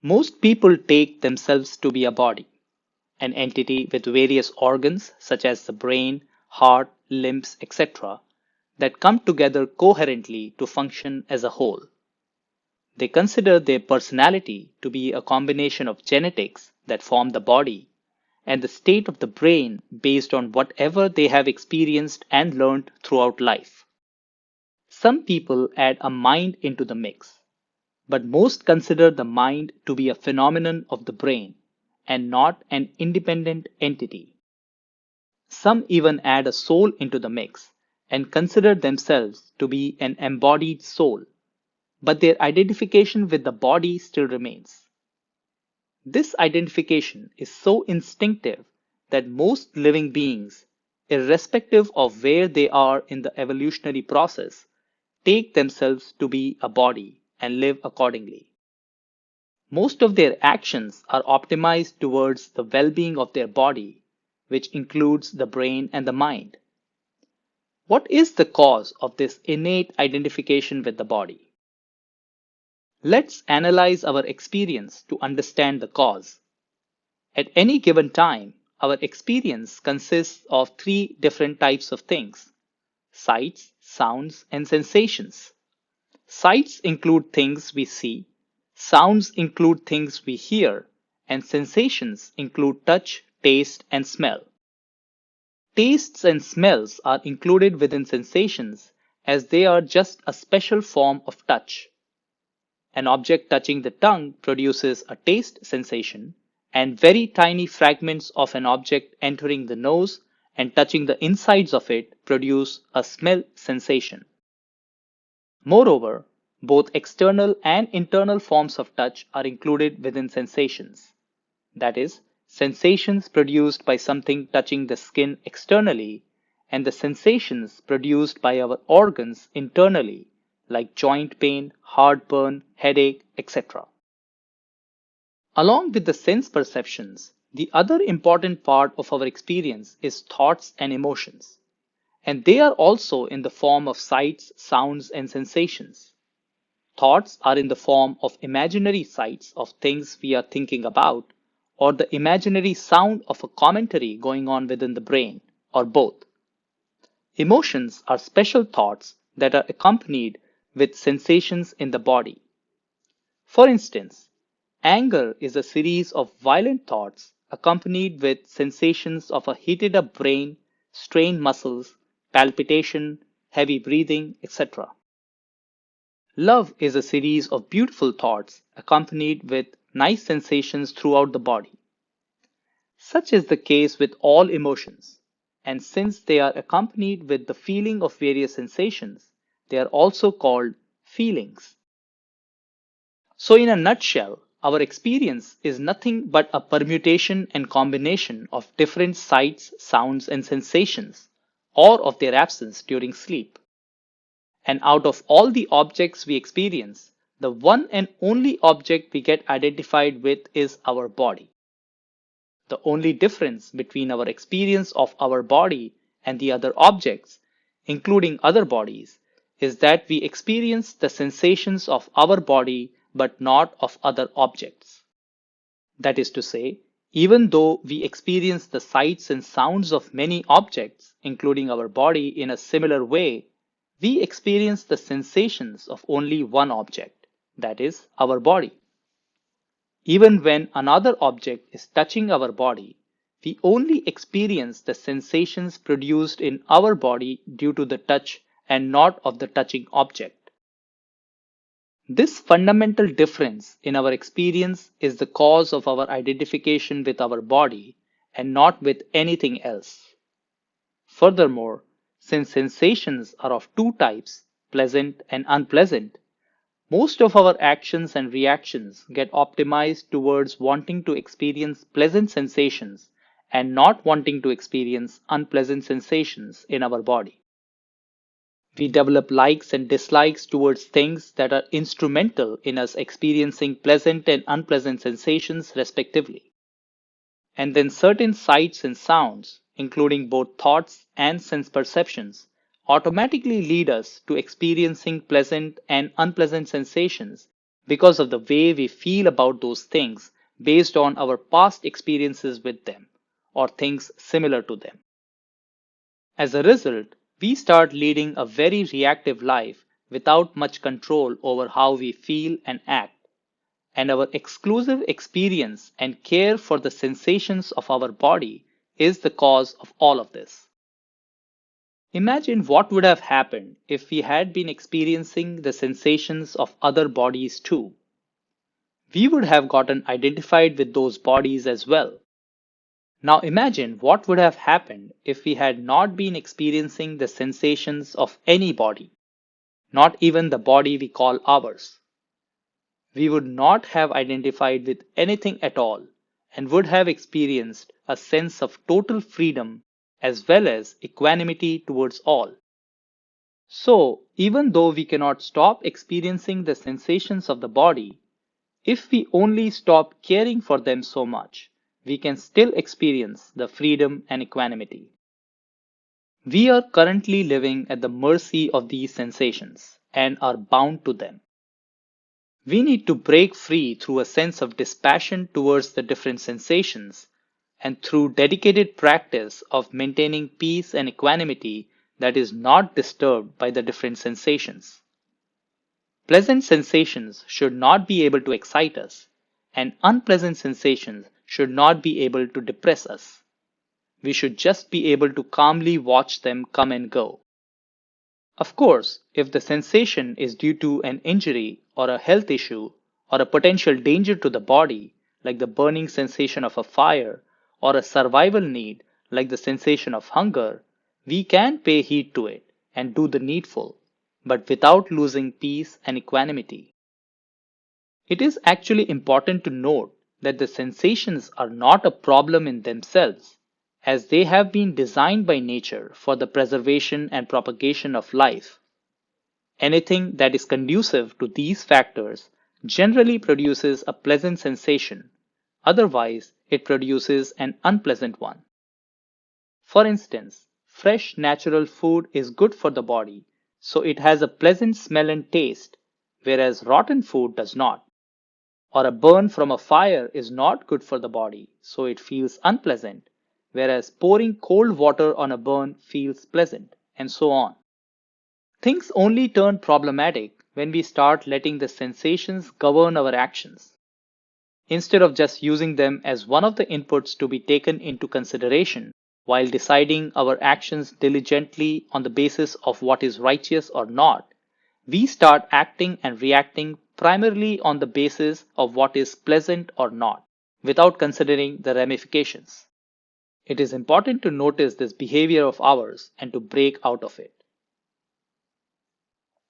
Most people take themselves to be a body, an entity with various organs such as the brain, heart, limbs, etc., that come together coherently to function as a whole. They consider their personality to be a combination of genetics that form the body and the state of the brain based on whatever they have experienced and learned throughout life. Some people add a mind into the mix, but most consider the mind to be a phenomenon of the brain and not an independent entity. Some even add a soul into the mix and consider themselves to be an embodied soul, but their identification with the body still remains. This identification is so instinctive that most living beings, irrespective of where they are in the evolutionary process, take themselves to be a body and live accordingly. Most of their actions are optimized towards the well-being of their body, which includes the brain and the mind. What is the cause of this innate identification with the body? Let's analyze our experience to understand the cause. At any given time, our experience consists of three different types of things: sights, sounds, and sensations. Sights include things we see, sounds include things we hear, and sensations include touch, taste, and smell. Tastes and smells are included within sensations as they are just a special form of touch. An object touching the tongue produces a taste sensation, and very tiny fragments of an object entering the nose and touching the insides of it produce a smell sensation. Moreover, both external and internal forms of touch are included within sensations. That is, sensations produced by something touching the skin externally, and the sensations produced by our organs internally, like joint pain, heartburn, headache, etc. Along with the sense perceptions, the other important part of our experience is thoughts and emotions, and they are also in the form of sights, sounds, and sensations. Thoughts are in the form of imaginary sights of things we are thinking about, or the imaginary sound of a commentary going on within the brain, or both. Emotions are special thoughts that are accompanied with sensations in the body. For instance, anger is a series of violent thoughts accompanied with sensations of a heated up brain, strained muscles, palpitation, heavy breathing, etc. Love is a series of beautiful thoughts accompanied with nice sensations throughout the body. Such is the case with all emotions, and since they are accompanied with the feeling of various sensations, they are also called feelings. So, in a nutshell, our experience is nothing but a permutation and combination of different sights, sounds, and sensations, or of their absence during sleep. And out of all the objects we experience, the one and only object we get identified with is our body. The only difference between our experience of our body and the other objects, including other bodies, is that we experience the sensations of our body but not of other objects. That is to say, even though we experience the sights and sounds of many objects, including our body, in a similar way, we experience the sensations of only one object, that is, our body. Even when another object is touching our body, we only experience the sensations produced in our body due to the touch and not of the touching object. This fundamental difference in our experience is the cause of our identification with our body and not with anything else. Furthermore, since sensations are of two types, pleasant and unpleasant, most of our actions and reactions get optimized towards wanting to experience pleasant sensations and not wanting to experience unpleasant sensations in our body. We develop likes and dislikes towards things that are instrumental in us experiencing pleasant and unpleasant sensations, respectively. And then certain sights and sounds, including both thoughts and sense perceptions, automatically lead us to experiencing pleasant and unpleasant sensations because of the way we feel about those things based on our past experiences with them or things similar to them. As a result, we start leading a very reactive life without much control over how we feel and act, and our exclusive experience and care for the sensations of our body is the cause of all of this. Imagine what would have happened if we had been experiencing the sensations of other bodies too. We would have gotten identified with those bodies as well. Now imagine what would have happened if we had not been experiencing the sensations of any body, not even the body we call ours. We would not have identified with anything at all and would have experienced a sense of total freedom as well as equanimity towards all. So, even though we cannot stop experiencing the sensations of the body, if we only stop caring for them so much, we can still experience the freedom and equanimity. We are currently living at the mercy of these sensations and are bound to them. We need to break free through a sense of dispassion towards the different sensations and through dedicated practice of maintaining peace and equanimity that is not disturbed by the different sensations. Pleasant sensations should not be able to excite us, and unpleasant sensations should not be able to depress us. We should just be able to calmly watch them come and go. Of course, if the sensation is due to an injury or a health issue or a potential danger to the body, like the burning sensation of a fire, or a survival need, like the sensation of hunger, we can pay heed to it and do the needful, but without losing peace and equanimity. It is actually important to note that the sensations are not a problem in themselves, as they have been designed by nature for the preservation and propagation of life. Anything that is conducive to these factors generally produces a pleasant sensation, otherwise, it produces an unpleasant one. For instance, fresh natural food is good for the body, so it has a pleasant smell and taste, whereas rotten food does not. Or a burn from a fire is not good for the body, so it feels unpleasant, whereas pouring cold water on a burn feels pleasant, and so on. Things only turn problematic when we start letting the sensations govern our actions, instead of just using them as one of the inputs to be taken into consideration while deciding our actions diligently on the basis of what is righteous or not. We start acting and reacting primarily on the basis of what is pleasant or not, without considering the ramifications. It is important to notice this behavior of ours and to break out of it.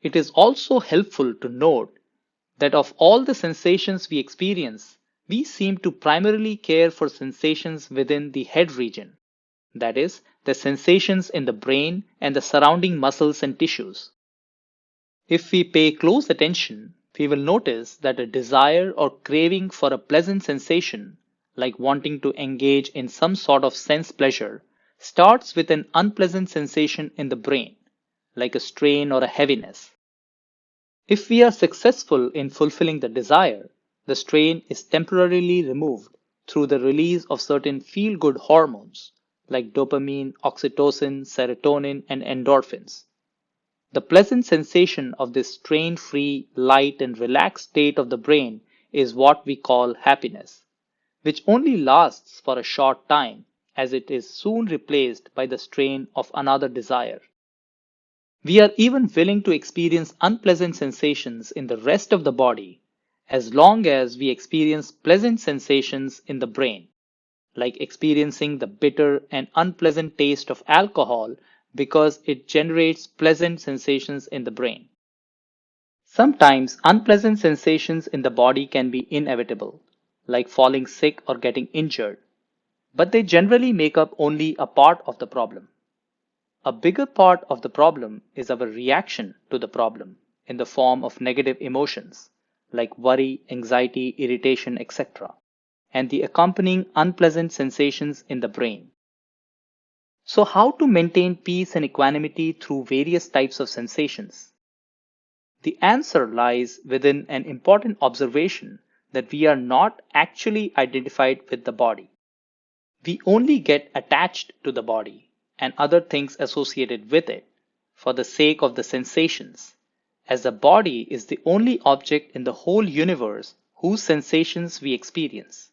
It is also helpful to note that of all the sensations we experience, we seem to primarily care for sensations within the head region, that is, the sensations in the brain and the surrounding muscles and tissues. If we pay close attention, we will notice that a desire or craving for a pleasant sensation, like wanting to engage in some sort of sense pleasure, starts with an unpleasant sensation in the brain, like a strain or a heaviness. If we are successful in fulfilling the desire, the strain is temporarily removed through the release of certain feel-good hormones like dopamine, oxytocin, serotonin, and endorphins. The pleasant sensation of this strain-free, light, and relaxed state of the brain is what we call happiness, which only lasts for a short time as it is soon replaced by the strain of another desire. We are even willing to experience unpleasant sensations in the rest of the body as long as we experience pleasant sensations in the brain, like experiencing the bitter and unpleasant taste of alcohol because it generates pleasant sensations in the brain. Sometimes unpleasant sensations in the body can be inevitable, like falling sick or getting injured, but they generally make up only a part of the problem. A bigger part of the problem is our reaction to the problem in the form of negative emotions like worry, anxiety, irritation, etc., and the accompanying unpleasant sensations in the brain. So, how to maintain peace and equanimity through various types of sensations? The answer lies within an important observation that we are not actually identified with the body. We only get attached to the body and other things associated with it for the sake of the sensations, as the body is the only object in the whole universe whose sensations we experience.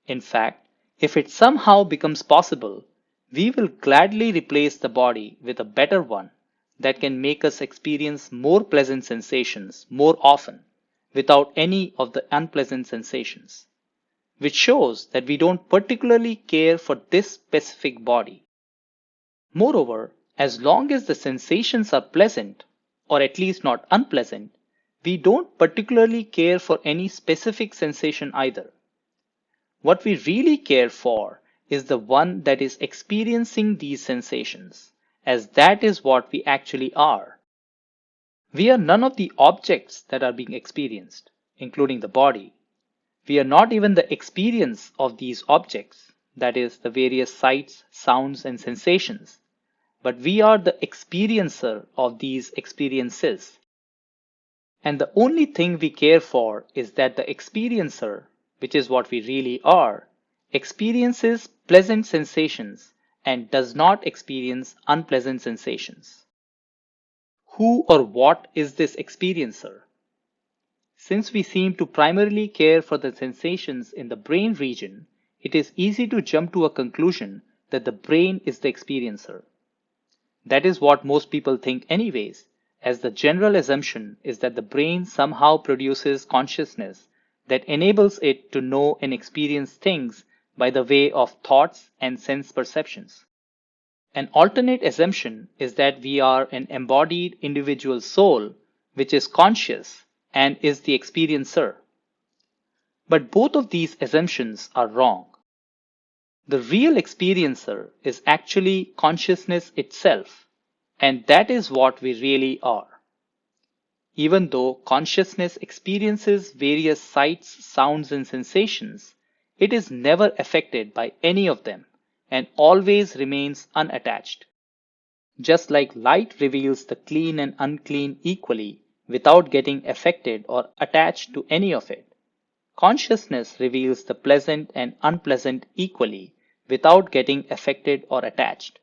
In fact, if it somehow becomes possible, we will gladly replace the body with a better one that can make us experience more pleasant sensations more often without any of the unpleasant sensations, which shows that we don't particularly care for this specific body. Moreover, as long as the sensations are pleasant, or at least not unpleasant, we don't particularly care for any specific sensation either. What we really care for is the one that is experiencing these sensations, as that is what we actually are. We are none of the objects that are being experienced, including the body. We are not even the experience of these objects, that is, the various sights, sounds, and sensations, but we are the experiencer of these experiences. And the only thing we care for is that the experiencer, which is what we really are, experiences pleasant sensations and does not experience unpleasant sensations. Who or what is this experiencer? Since we seem to primarily care for the sensations in the brain region, it is easy to jump to a conclusion that the brain is the experiencer. That is what most people think anyways, as the general assumption is that the brain somehow produces consciousness that enables it to know and experience things by the way of thoughts and sense perceptions. An alternate assumption is that we are an embodied individual soul which is conscious and is the experiencer. But both of these assumptions are wrong. The real experiencer is actually consciousness itself, and that is what we really are. Even though consciousness experiences various sights, sounds, and sensations, it is never affected by any of them and always remains unattached. Just like light reveals the clean and unclean equally without getting affected or attached to any of it, consciousness reveals the pleasant and unpleasant equally without getting affected or attached.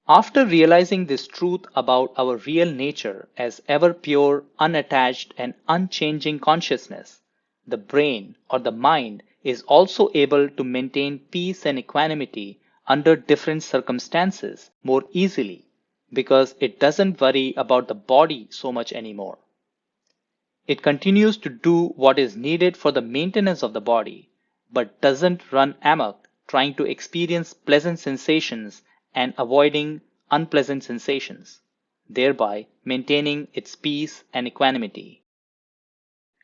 After realizing this truth about our real nature as ever pure, unattached, and unchanging consciousness, the brain or the mind is also able to maintain peace and equanimity under different circumstances more easily because it doesn't worry about the body so much anymore. It continues to do what is needed for the maintenance of the body, but doesn't run amok trying to experience pleasant sensations and avoiding unpleasant sensations, thereby maintaining its peace and equanimity.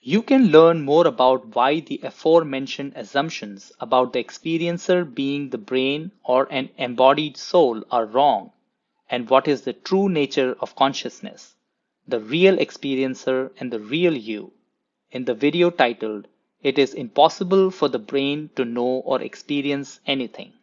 You can learn more about why the aforementioned assumptions about the experiencer being the brain or an embodied soul are wrong, and what is the true nature of consciousness, the real experiencer and the real you, in the video titled, "It is Impossible for the Brain to Know or Experience Anything."